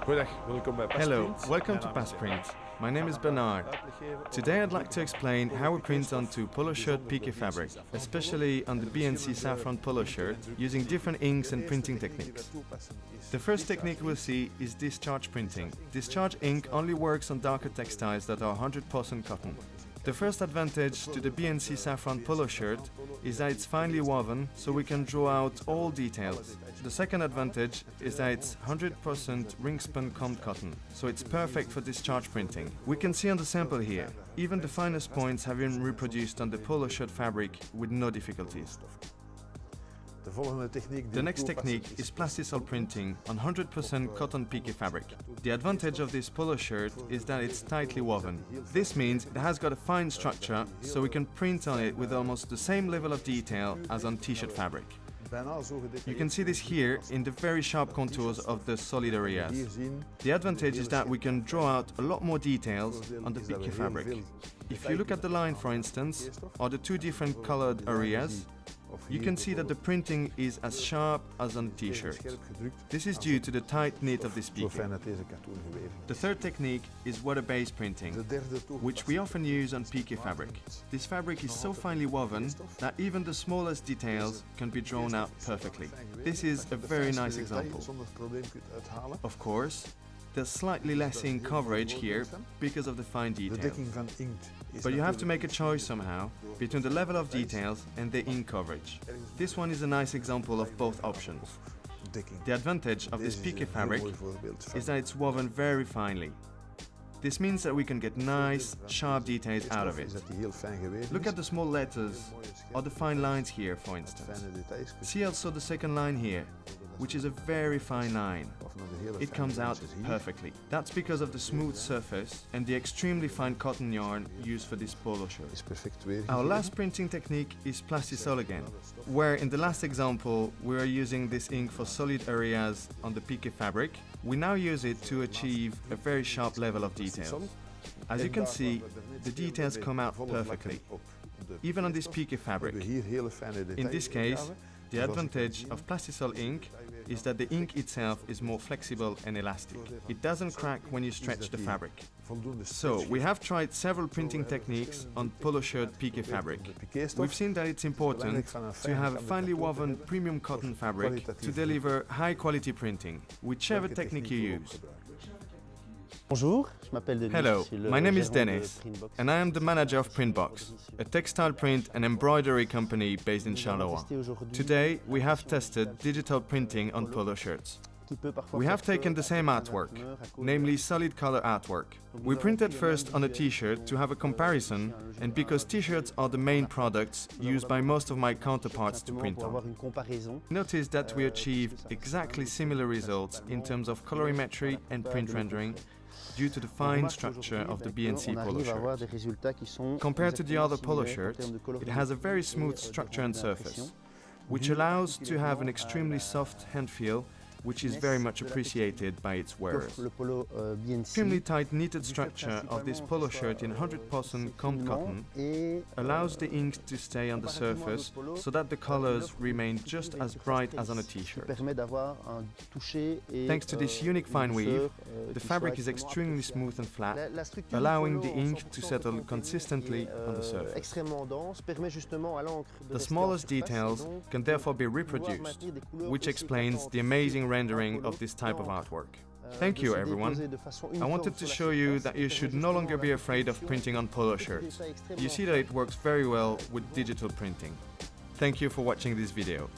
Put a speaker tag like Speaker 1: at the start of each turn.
Speaker 1: Hello, welcome to Print. My name is Bernard. Today I'd like to explain how we print onto polo shirt piqué fabric, especially on the B&C Safran polo shirt, using different inks and printing techniques. The first technique we'll see is discharge printing. Discharge ink only works on darker textiles that are 100% cotton. The first advantage to the B&C Safran polo shirt is that it's finely woven, so we can draw out all details. The second advantage is that it's 100% ring-spun combed cotton, so it's perfect for discharge printing. We can see on the sample here, even the finest points have been reproduced on the polo shirt fabric with no difficulties. The next technique is Plastisol printing on 100% cotton piqué fabric. The advantage of this polo shirt is that it's tightly woven. This means it has got a fine structure, so we can print on it with almost the same level of detail as on t-shirt fabric. You can see this here in the very sharp contours of the solid areas. The advantage is that we can draw out a lot more details on the piqué fabric. If you look at the line, for instance, or the two different colored areas, you can see that the printing is as sharp as on a t-shirt. This is due to the tight knit of this piqué. The third technique is water-based printing, which we often use on piqué fabric. This fabric is so finely woven that even the smallest details can be drawn out perfectly. This is a very nice example. Of course, there's slightly less ink coverage here because of the fine details. But you have to make a choice somehow between the level of details and the ink coverage. This one is a nice example of both options. The advantage of this piqué fabric is that it's woven very finely. This means that we can get nice, sharp details out of it. Look at the small letters or the fine lines here, for instance. See also the second line here, which is a very fine line. It comes out perfectly. That's because of the smooth surface and the extremely fine cotton yarn used for this polo shirt. Our last printing technique is Plastisol again, where in the last example we are using this ink for solid areas on the piqué fabric. We now use it to achieve a very sharp level of detail. As you can see, the details come out perfectly, even on this piqué fabric. In this case, the advantage of Plastisol ink is that the ink itself is more flexible and elastic. It doesn't crack when you stretch the fabric. So, we have tried several printing techniques on polo shirt piqué fabric. We've seen that it's important to have a finely woven premium cotton fabric to deliver high quality printing, whichever technique you use. Hello, my name is Dennis, and I am the manager of Printbox, a textile print and embroidery company based in Charleroi. Today, we have tested digital printing on polo shirts. We have taken the same artwork, namely solid color artwork. We printed first on a t-shirt to have a comparison, and because t-shirts are the main products used by most of my counterparts to print on. Notice that we achieved exactly similar results in terms of colorimetry and print rendering, due to the fine structure of the B&C polo shirt. Compared to the other polo shirts, it has a very smooth structure and surface, which allows to have an extremely soft hand feel, which is very much appreciated by its wearers. Extremely tight knitted structure of this polo shirt in 100% combed cotton allows the ink to stay on the surface so that the colors remain just as bright as on a t-shirt. Thanks to this unique fine weave, the fabric is extremely smooth and flat, allowing the ink to settle consistently on the surface. The smallest details can therefore be reproduced, which explains the amazing rendering of this type of artwork. Thank you, everyone. I wanted to show you that you should no longer be afraid of printing on polo shirts. You see that it works very well with digital printing. Thank you for watching this video.